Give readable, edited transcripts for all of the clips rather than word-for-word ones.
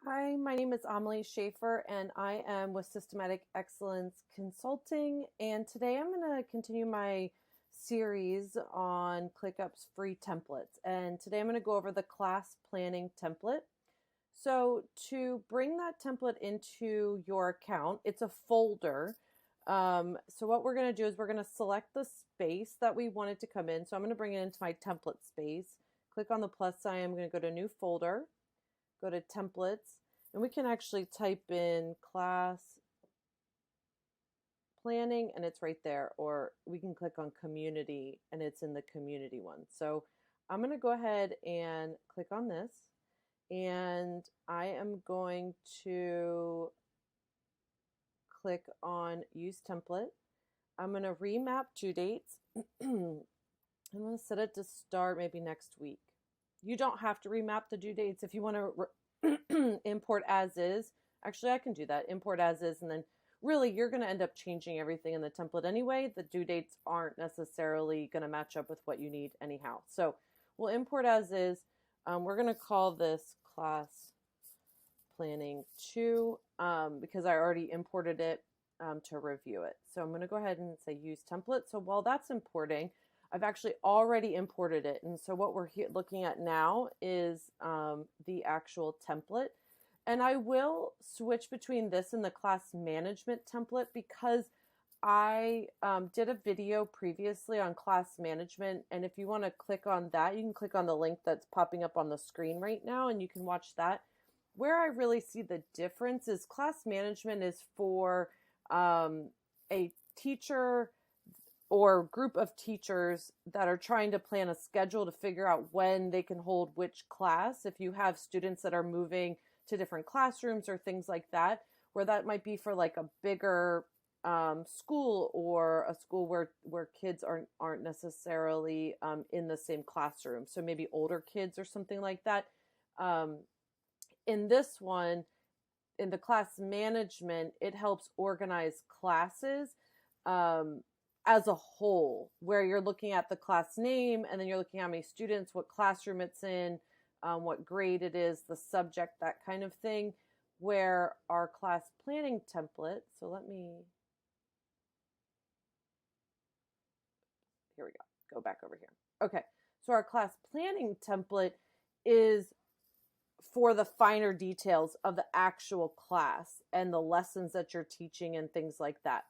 Hi, my name is Amalie Schaefer, and I am with Systematic Excellence Consulting. And today I'm going to continue my series on ClickUp's free templates. And today I'm going to go over the class planning template. So to bring that template into your account, it's a folder. So what we're going to do is we're going to select the space that we want it to come in. So I'm going to bring it into my template space. Click on the plus sign. I'm going to go to new folder. Go to templates, and we can actually type in class planning and it's right there, or we can click on community and it's in the community one. So I'm going to go ahead and click on this, and I am going to click on use template. I'm going to remap due dates. I'm going to set it to start maybe next week. You don't have to remap the due dates if you want to import as is. Actually, I can do that. Import as is, and then really you're going to end up changing everything in the template anyway. The due dates aren't necessarily going to match up with what you need anyhow. So we'll import as is. We're going to call this class planning 2 because I already imported it to review it. So I'm going to go ahead and say use template. So while that's importing, I've actually already imported it. And so what we're looking at now is the actual template. And I will switch between this and the class management template because I did a video previously on class management. And if you want to click on that, you can click on the link that's popping up on the screen right now and you can watch that. Where I really see the difference is class management is for a teacher or group of teachers that are trying to plan a schedule to figure out when they can hold which class. If you have students that are moving to different classrooms or things like that, where that might be for like a bigger school or a school where kids aren't necessarily in the same classroom. So maybe older kids or something like that. In this one, in the class management, it helps organize classes as a whole, where you're looking at the class name and then you're looking at how many students, what classroom it's in, what grade it is, the subject, that kind of thing, where our class planning template, so here we go back over here. Okay, so our class planning template is for the finer details of the actual class and the lessons that you're teaching and things like that.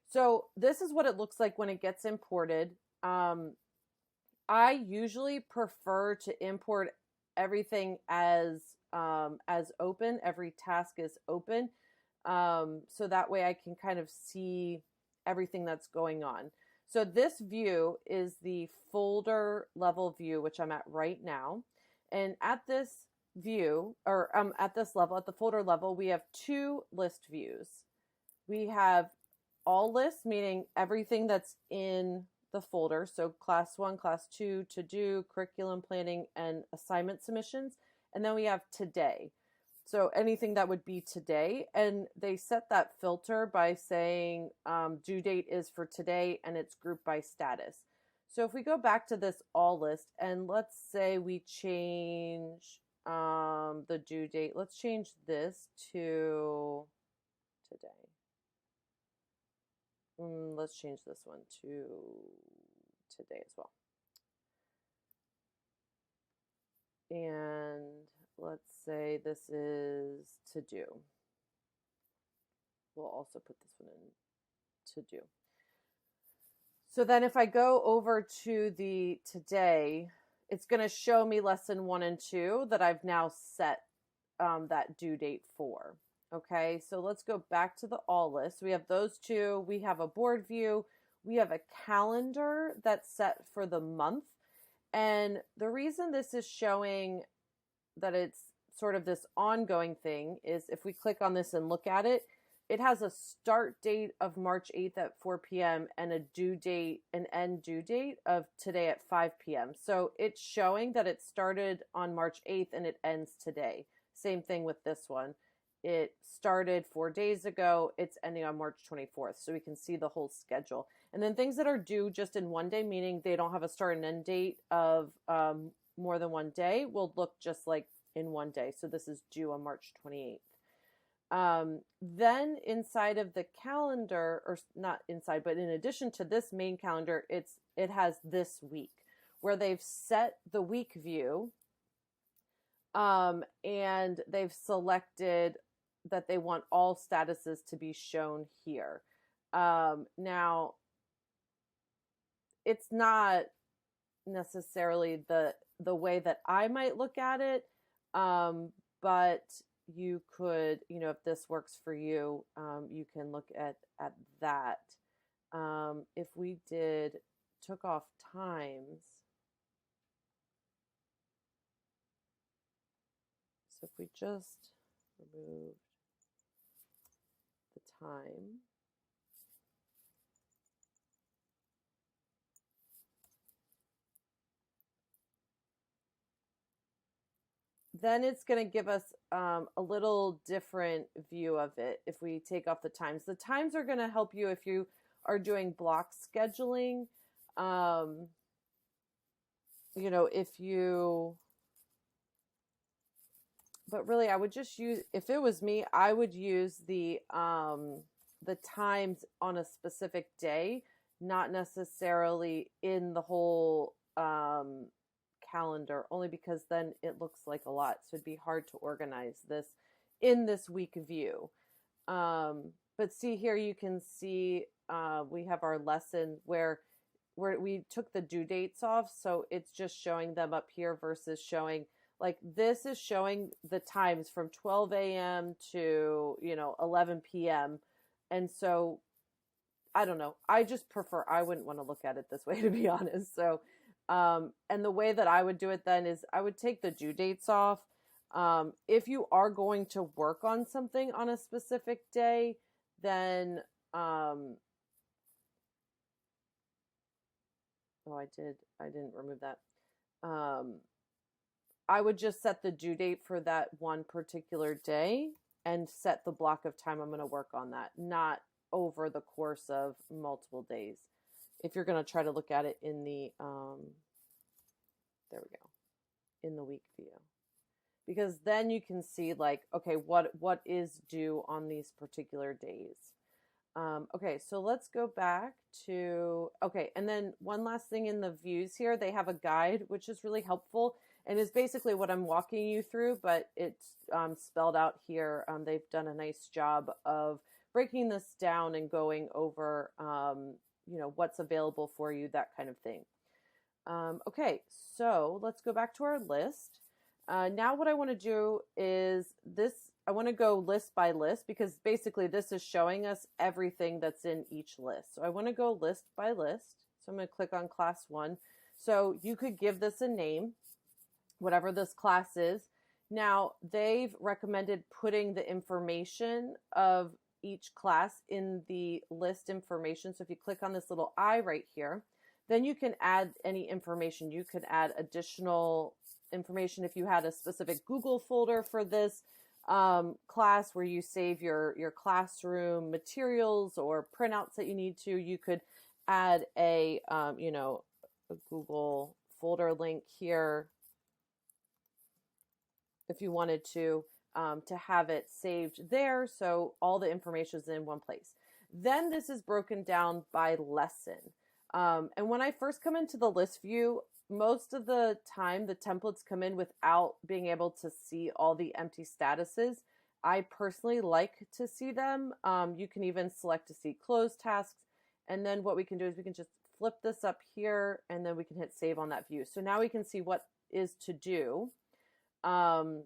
So this is what it looks like when it gets imported. I usually prefer to import everything as open. Every task is open. So that way I can kind of see everything that's going on. So this view is the folder level view, which I'm at right now. And at this view, or at this level, at the folder level, we have 2 list views. We have all lists, meaning everything that's in the folder. So class 1, class 2, to do, curriculum planning, and assignment submissions. And then we have today. So anything that would be today. And they set that filter by saying due date is for today and it's grouped by status. So if we go back to this all list and let's say we change the due date, let's change this to today. Let's change this one to today as well. And let's say this is to do. We'll also put this one in to do. So then if I go over to the today, it's going to show me lesson 1 and 2 that I've now set that due date for. Okay, so let's go back to the all list. We have those 2. We have a board view. We have a calendar that's set for the month. And the reason this is showing that it's sort of this ongoing thing is if we click on this and look at it, it has a start date of March 8th at 4 p.m. and a due date, an end due date of today at 5 p.m. So it's showing that it started on March 8th and it ends today. Same thing with this one. It started 4 days ago. It's ending on March 24th. So we can see the whole schedule. And then things that are due just in one day, meaning they don't have a start and end date of more than one day, will look just like in one day. So this is due on March 28th. Then inside of the calendar, or not inside, but in addition to this main calendar, it has this week where they've set the week view, and they've selected that they want all statuses to be shown here. Now, it's not necessarily the way that I might look at it, but you could, if this works for you, you can look at that. If we took off times, so if we just removed the time, then it's going to give us a little different view of it if we take off the times. The times are going to help you if you are doing block scheduling. But really I would just use, if it was me, I would use the times on a specific day, not necessarily in the whole calendar, only because then it looks like a lot. So it'd be hard to organize this in this week view. But see here, you can see we have our lesson where we took the due dates off. So it's just showing them up here versus showing, like, this is showing the times from 12 a.m. to, 11 p.m. And so I don't know. I just prefer, I wouldn't want to look at it this way, to be honest. So and the way that I would do it then is I would take the due dates off. If you are going to work on something on a specific day, then, I didn't remove that. I would just set the due date for that one particular day and set the block of time I'm going to work on that, not over the course of multiple days. If you're going to try to look at it in the, there we go, in the week view, because then you can see, like, okay, what is due on these particular days. Okay, so let's go back to, okay, and then one last thing in the views here, they have a guide, which is really helpful and is basically what I'm walking you through, but it's spelled out here. They've done a nice job of breaking this down and going over, what's available for you, that kind of thing. Okay, so let's go back to our list. Now what I want to do is I want to go list by list, because basically this is showing us everything that's in each list. So I want to go list by list. So I'm going to click on class 1. So you could give this a name, whatever this class is. Now they've recommended putting the information of each class in the list information. So if you click on this little I right here, then you can add any information. You could add additional information if you had a specific Google folder for this class where you save your classroom materials or printouts that you need to. You could add a Google folder link here if you wanted to have it saved there, so all the information is in one place. Then this is broken down by lesson. And when I first come into the list view, most of the time the templates come in without being able to see all the empty statuses. I personally like to see them. You can even select to see closed tasks. And then what we can do is we can just flip this up here, and then we can hit save on that view. So now we can see what is to do. And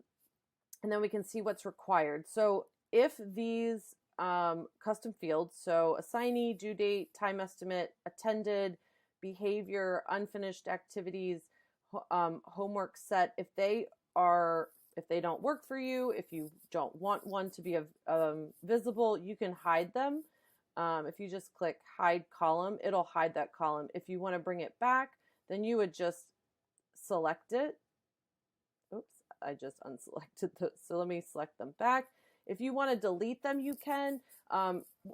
then we can see what's required. So if these custom fields, so assignee, due date, time estimate, attended, behavior, unfinished activities, homework set, if they don't work for you, if you don't want one to be visible, you can hide them. If you just click hide column, it'll hide that column. If you want to bring it back, then you would just select it. Oops, I just unselected those. So let me select them back. If you want to delete them, you can.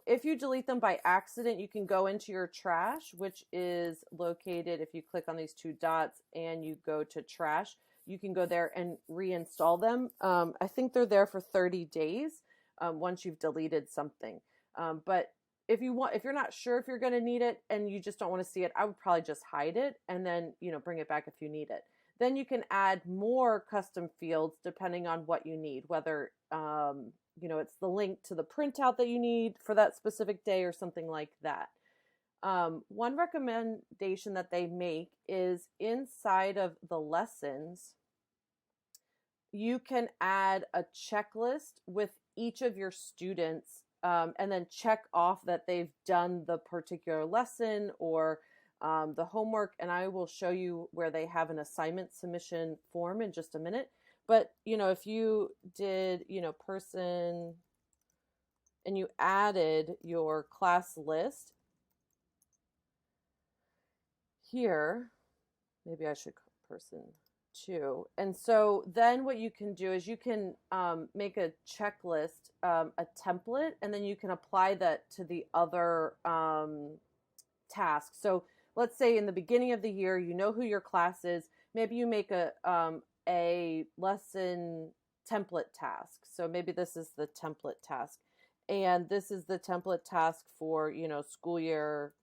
If you delete them by accident, you can go into your trash, which is located, if you click on these two dots and you go to trash, you can go there and reinstall them. I think they're there for 30 days once you've deleted something. But if you're not sure if you're going to need it and you just don't want to see it, I would probably just hide it and then, bring it back if you need it. Then you can add more custom fields depending on what you need, whether, it's the link to the printout that you need for that specific day or something like that. One recommendation that they make is inside of the lessons, you can add a checklist with each of your students and then check off that they've done the particular lesson or the homework. And I will show you where they have an assignment submission form in just a minute. But, if you did, person and you added your class list here, maybe I should person 2. And so then what you can do is you can make a checklist, a template, and then you can apply that to the other tasks. So let's say in the beginning of the year, you know who your class is. Maybe you make a lesson template task. So maybe this is the template task. And this is the template task for, school year.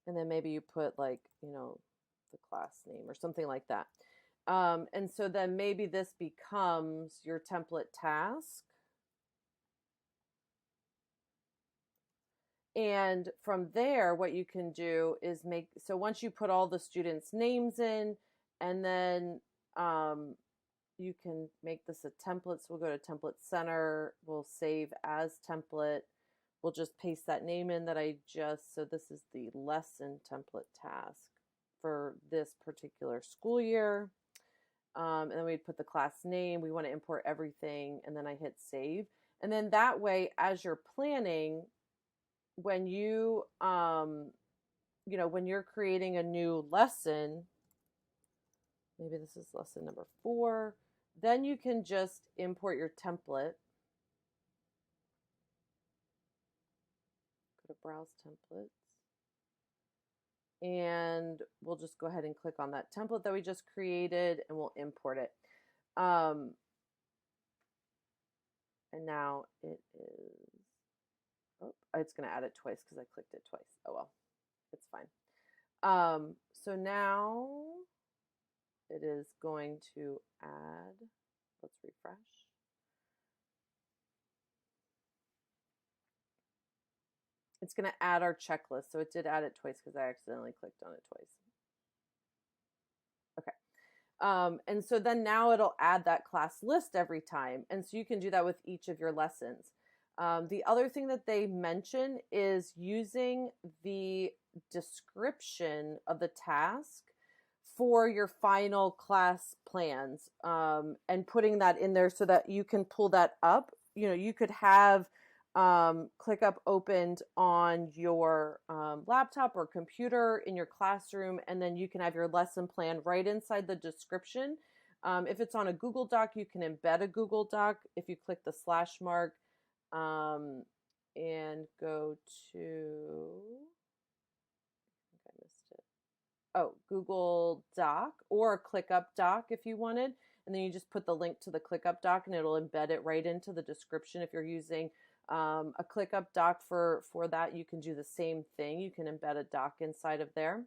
And then maybe you put like, the class name or something like that. And so then maybe this becomes your template task. And from there, what you can do is so once you put all the students' names in, and then you can make this a template. So we'll go to Template Center. We'll save as template. We'll just paste that name in that so this is the lesson template task for this particular school year. And then we'd put the class name. We want to import everything. And then I hit save. And then that way, as you're planning, when you, when you're creating a new lesson, maybe this is lesson number 4, then you can just import your template. Go to Browse Templates. And we'll just go ahead and click on that template that we just created and we'll import it. And now it is, it's going to add it twice because I clicked it twice. Oh well, it's fine. So now it is going to add, let's refresh. It's going to add our checklist. So it did add it twice because I accidentally clicked on it twice. Okay. And so then now it'll add that class list every time. And so you can do that with each of your lessons. The other thing that they mention is using the description of the task for your final class plans and putting that in there so that you can pull that up. You could have ClickUp opened on your laptop or computer in your classroom, and then you can have your lesson plan right inside the description. If it's on a Google Doc, you can embed a Google Doc if you click the slash mark and go to, I think I missed it. Oh, Google Doc or a ClickUp doc if you wanted, and then you just put the link to the ClickUp doc and it'll embed it right into the description. If you're using a ClickUp doc for that, you can do the same thing. You can embed a doc inside of there.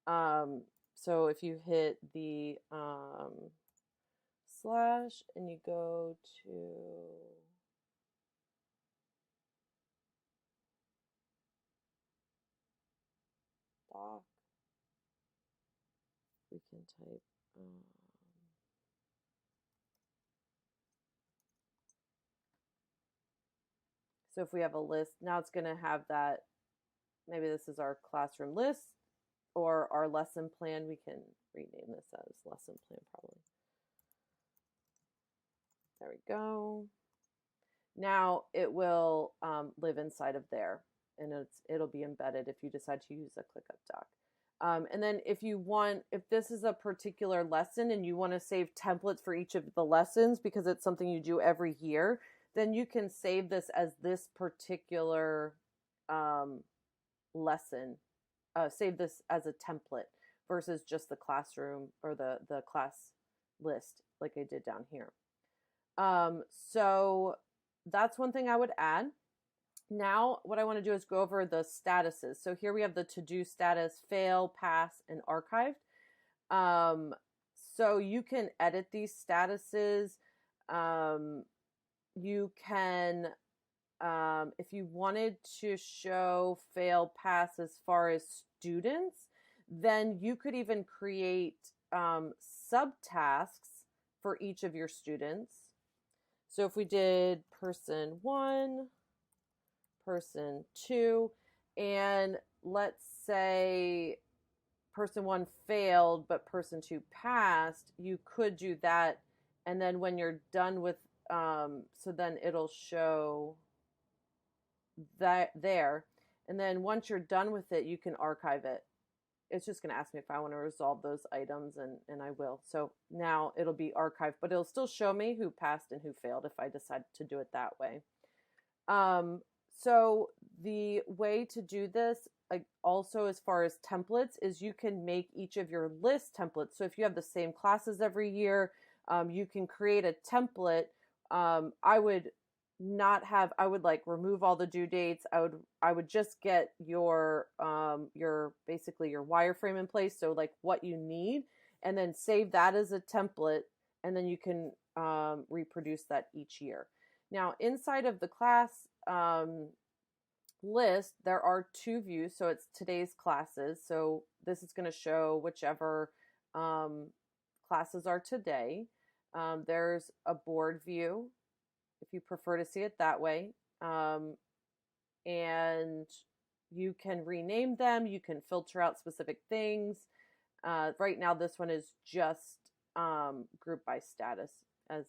So if you hit the slash and you go to doc, we can type so if we have a list, now it's going to have that, maybe this is our classroom list or our lesson plan. We can rename this as lesson plan probably. There we go. Now it will live inside of there, and it'll be embedded if you decide to use a ClickUp doc. And then if this is a particular lesson and you want to save templates for each of the lessons because it's something you do every year, then you can save this as this particular lesson. Save this as a template versus just the classroom or the class list like I did down here. So that's one thing I would add. Now what I want to do is go over the statuses. So here we have the to-do status, fail, pass, and archived. So you can edit these statuses. You can, if you wanted to show fail, pass as far as students, then you could even create subtasks for each of your students. So if we did person 1, person 2, and let's say person 1 failed, but person 2 passed, you could do that. And then when you're done with, so then it'll show that there. And then once you're done with it, you can archive it. It's just going to ask me if I want to resolve those items, and I will. So now it'll be archived, but it'll still show me who passed and who failed if I decide to do it that way. So the way to do this, also as far as templates, is you can make each of your list templates. So if you have the same classes every year, you can create a template. I would like remove all the due dates. I would just get your basically your wireframe in place. So like what you need, and then save that as a template, and then you can reproduce that each year. Now inside of the class list, there are 2 views. So it's today's classes. So this is going to show whichever classes are today. There's a board view if you prefer to see it that way. And you can rename them. You can filter out specific things. Right now, this one is just grouped by status, as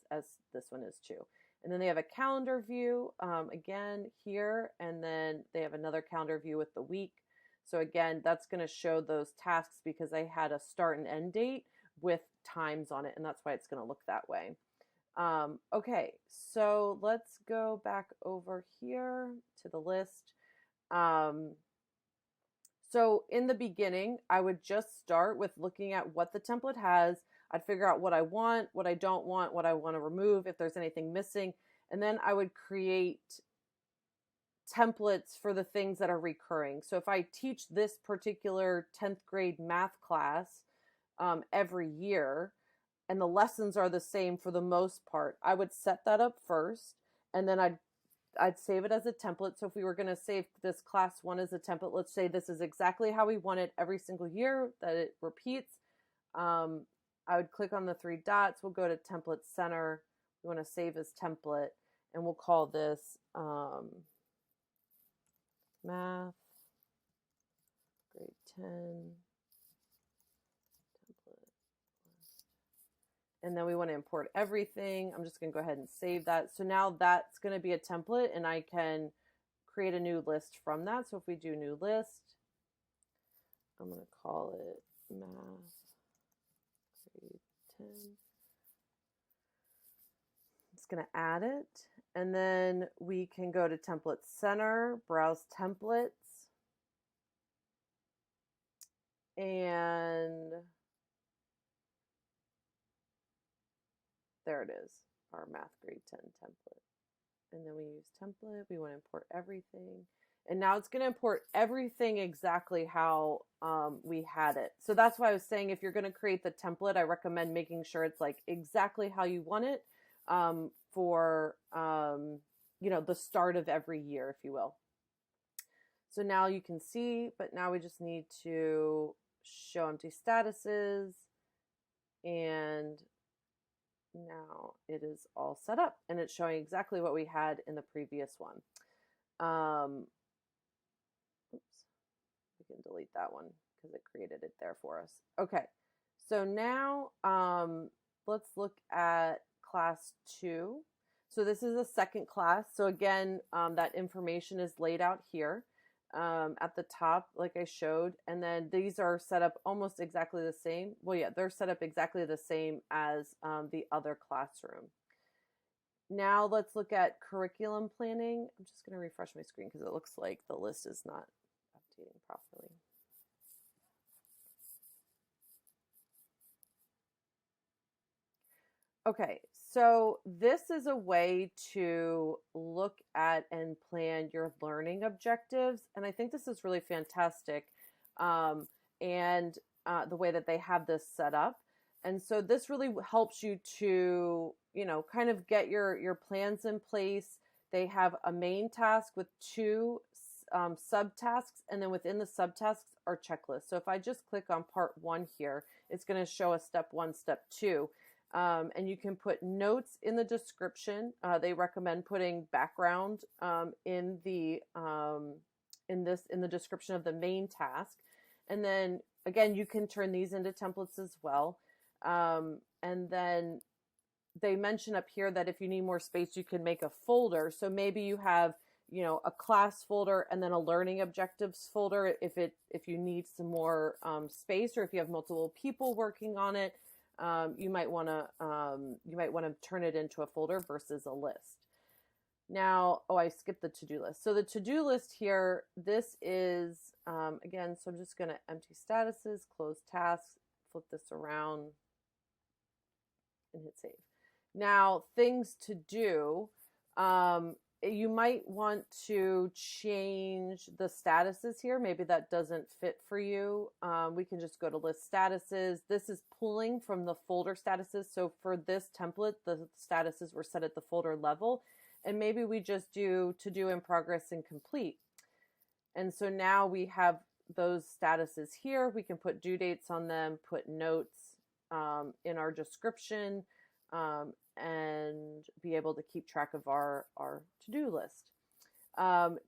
this one is too. And then they have a calendar view, again, here. And then they have another calendar view with the week. So again, that's going to show those tasks because I had a start and end date with times on it. And that's why it's going to look that way. Okay, so let's go back over here to the list. So in the beginning, I would just start with looking at what the template has. I'd figure out what I want, what I don't want, what I want to remove, if there's anything missing. And then I would create templates for the things that are recurring. So if I teach this particular 10th grade math class every year, and the lessons are the same for the most part, I would set that up first, and then I'd save it as a template. So if we were going to save this class 1 as a template, let's say this is exactly how we want it every single year, that it repeats. I would click on the 3 dots. We'll go to template center. We want to save as template, and we'll call this math grade 10 template. And then we want to import everything. I'm just going to go ahead and save that. So now that's going to be a template, and I can create a new list from that. So if we do new list, I'm going to call it math grade 10. It's going to add it. And then we can go to template center, browse templates, and there it is, our math grade 10 template. And then we use template. We want to import everything. And now it's going to import everything exactly how we had it. So that's why I was saying, if you're going to create the template, I recommend making sure it's like exactly how you want it for, you know, the start of every year, if you will. So now you can see, but now we just need to show empty statuses, and now it is all set up, and it's showing exactly what we had in the previous one. Oops, we can delete that one because it created it there for us. Okay, so now let's look at class 2. So this is a second class. So again, that information is laid out here at the top, like I showed. And then these are set up almost exactly the same. Well, yeah, they're set up exactly the same as the other classroom. Now let's look at curriculum planning. I'm just going to refresh my screen because it looks like the list is not updating properly. Okay, so this is a way to look at and plan your learning objectives. And I think this is really fantastic. And the way that they have this set up. And so this really helps you to, kind of get your plans in place. They have a main task with two subtasks, and then within the subtasks are checklists. So if I just click on part 1 here, it's going to show us step 1, step 2. And you can put notes in the description. They recommend putting background in the description of the main task. And then again, you can turn these into templates as well. And then they mention up here that if you need more space, you can make a folder. So maybe you have, a class folder and then a learning objectives folder if you need some more space, or if you have multiple people working on it. You might want to turn it into a folder versus a list. Now, I skipped the to-do list. So the to-do list here, this is, again, so I'm just going to empty statuses, close tasks, flip this around, and hit save. Now, things to do, you might want to change the statuses here. Maybe that doesn't fit for you. We can just go to list statuses. This is pulling from the folder statuses. So for this template, the statuses were set at the folder level. And maybe we just do to do, in progress, and complete. And so now we have those statuses here. We can put due dates on them, put notes in our description, and be able to keep track of our to-do list.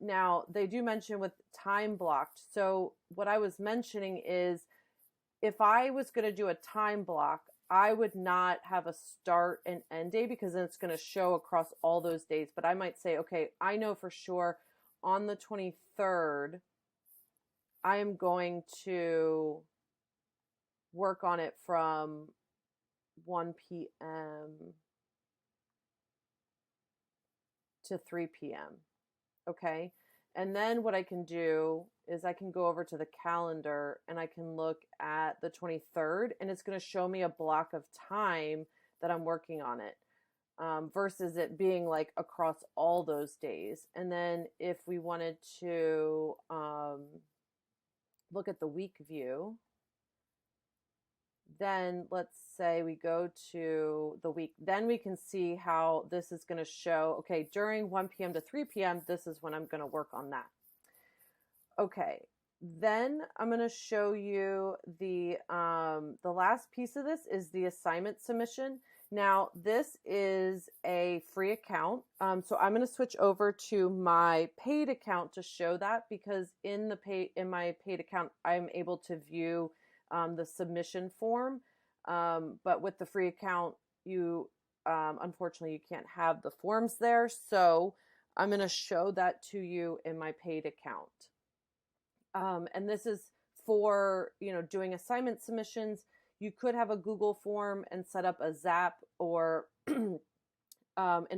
Now, they do mention with time blocked. So what I was mentioning is, if I was going to do a time block, I would not have a start and end day, because then it's going to show across all those days. But I might say, okay, I know for sure on the 23rd, I am going to work on it from 1 p.m. to 3 p.m. Okay. And then what I can do is I can go over to the calendar and I can look at the 23rd, and it's going to show me a block of time that I'm working on it, versus it being like across all those days. And then if we wanted to look at the week view, then let's say we go to the week, then we can see how this is going to show, okay, during 1 p.m. to 3 p.m., this is when I'm going to work on that. Okay, then I'm going to show you the last piece of this is the assignment submission. Now, this is a free account. So I'm going to switch over to my paid account to show that, because in my paid account, I'm able to view the submission form. But with the free account, you unfortunately, you can't have the forms there. So I'm going to show that to you in my paid account. And this is for, doing assignment submissions. You could have a Google form and set up a Zap or an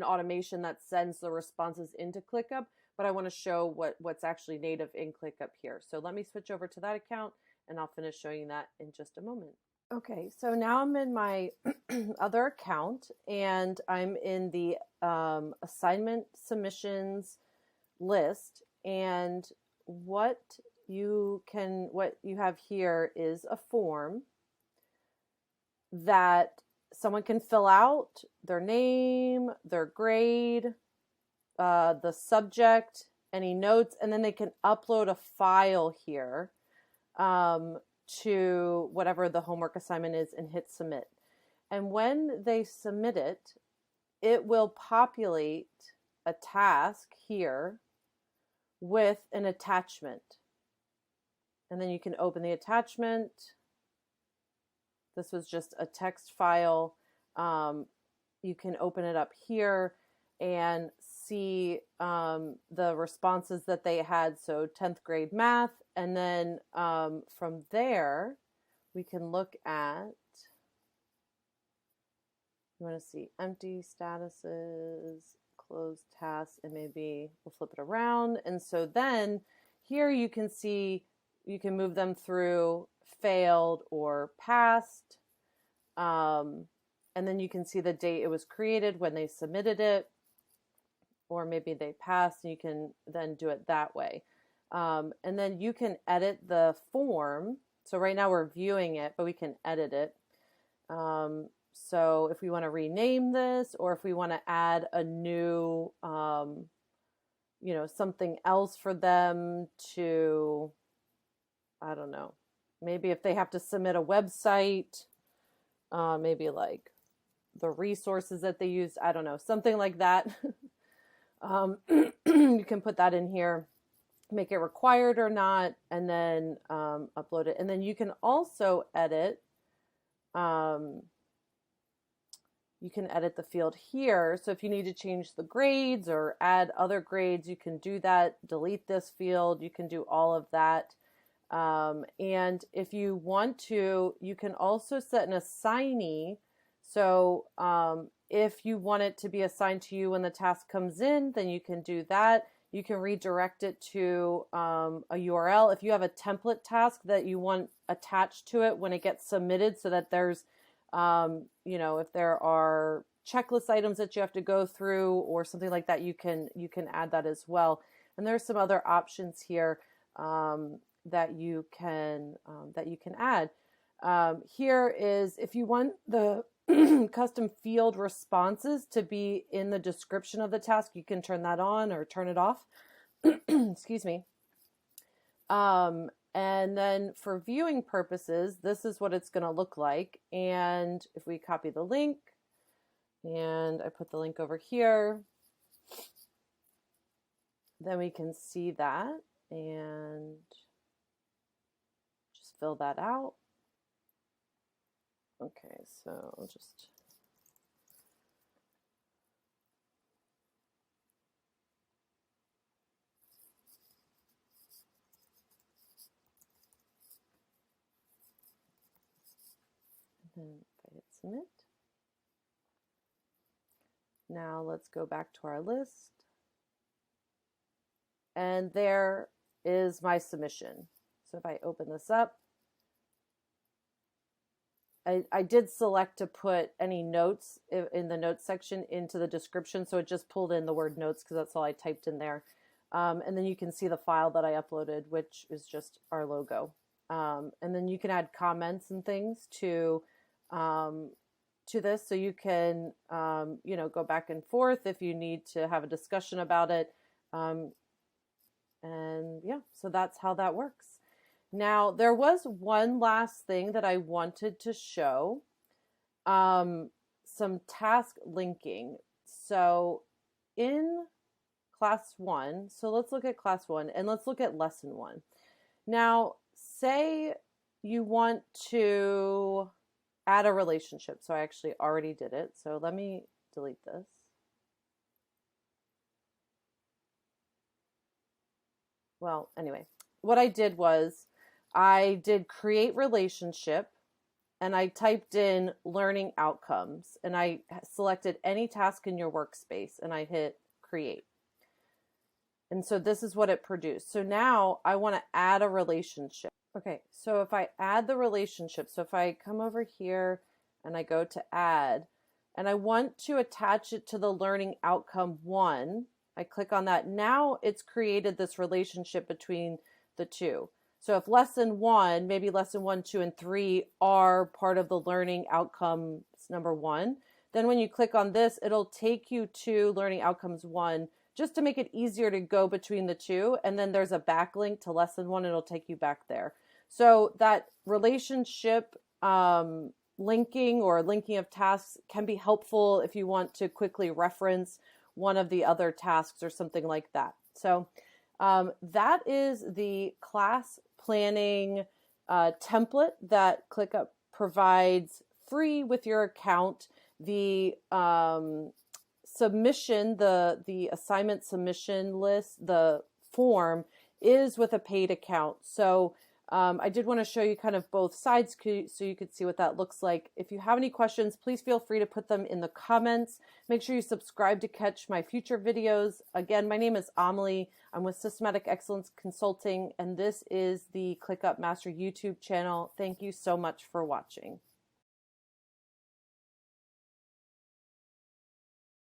automation that sends the responses into ClickUp, but I want to show what's actually native in ClickUp here. So let me switch over to that account, and I'll finish showing that in just a moment. Okay, so now I'm in my other account, and I'm in the assignment submissions list, and what you have here is a form that someone can fill out their name, their grade, the subject, any notes, and then they can upload a file here to whatever the homework assignment is and hit submit. And when they submit it, it will populate a task here with an attachment. And then you can open the attachment. This was just a text file. You can open it up here and see the responses that they had. So 10th grade math. And then from there, we can look at You want to see empty statuses, closed tasks, and maybe we'll flip it around. And so then here you can see, you can move them through failed or passed. And then you can see the date it was created, when they submitted it, or maybe they passed, and you can then do it that way. And then you can edit the form. So right now we're viewing it, but we can edit it. So if we want to rename this, or if we want to add a new, you know, something else for them to, I don't know, maybe if they have to submit a website, maybe like the resources that they use, I don't know, something like that. You can put that in here, make it required or not, and then upload it. And then you can also edit, you can edit the field here. So if you need to change the grades or add other grades, you can do that. Delete this field, you can do all of that. And if you want to, you can also set an assignee. So if you want it to be assigned to you when the task comes in, then you can do that. You can redirect it to a URL. If you have a template task that you want attached to it when it gets submitted, so that there's, you know, if there are checklist items that you have to go through or something like that, you can add that as well. And there's some other options here that you can add. Here is if you want the custom field responses to be in the description of the task, you can turn that on or turn it off. Excuse me. And then for viewing purposes, this is what it's going to look like. And if we copy the link, and I put the link over here, then we can see that and just fill that out. Okay, so I'll just and then if I hit submit. Now let's go back to our list. And there is my submission. So if I open this up, I did select to put any notes in the notes section into the description. So it just pulled in the word notes because that's all I typed in there. And then you can see the file that I uploaded, which is just our logo. And then you can add comments and things to this. So you can, you know, go back and forth if you need to have a discussion about it. And yeah, so that's how that works. Now, there was one last thing that I wanted to show, some task linking. So in class 1, so let's look at class 1 and let's look at lesson 1. Now, say you want to add a relationship. So I actually already did it. So let me delete this. Well, anyway, what I did was I did create relationship and I typed in learning outcomes and I selected any task in your workspace and I hit create. And so this is what it produced. So now I want to add a relationship. Okay, so if I add the relationship, so if I come over here and I go to add and I want to attach it to the learning outcome 1, I click on that. Now it's created this relationship between the two. So if lesson 1, maybe lesson 1, 2, and 3 are part of the learning outcomes number 1, then when you click on this, it'll take you to learning outcomes 1 just to make it easier to go between the two. And then there's a backlink to lesson 1, it'll take you back there. So that relationship linking or linking of tasks can be helpful if you want to quickly reference one of the other tasks or something like that. So that is the class planning template that ClickUp provides free with your account. The submission, the assignment submission list, the form is with a paid account. So I did want to show you kind of both sides so you could see what that looks like. If you have any questions, please feel free to put them in the comments. Make sure you subscribe to catch my future videos. Again, my name is Amalie. I'm with Systematic Excellence Consulting, and this is the ClickUp Master YouTube channel. Thank you so much for watching.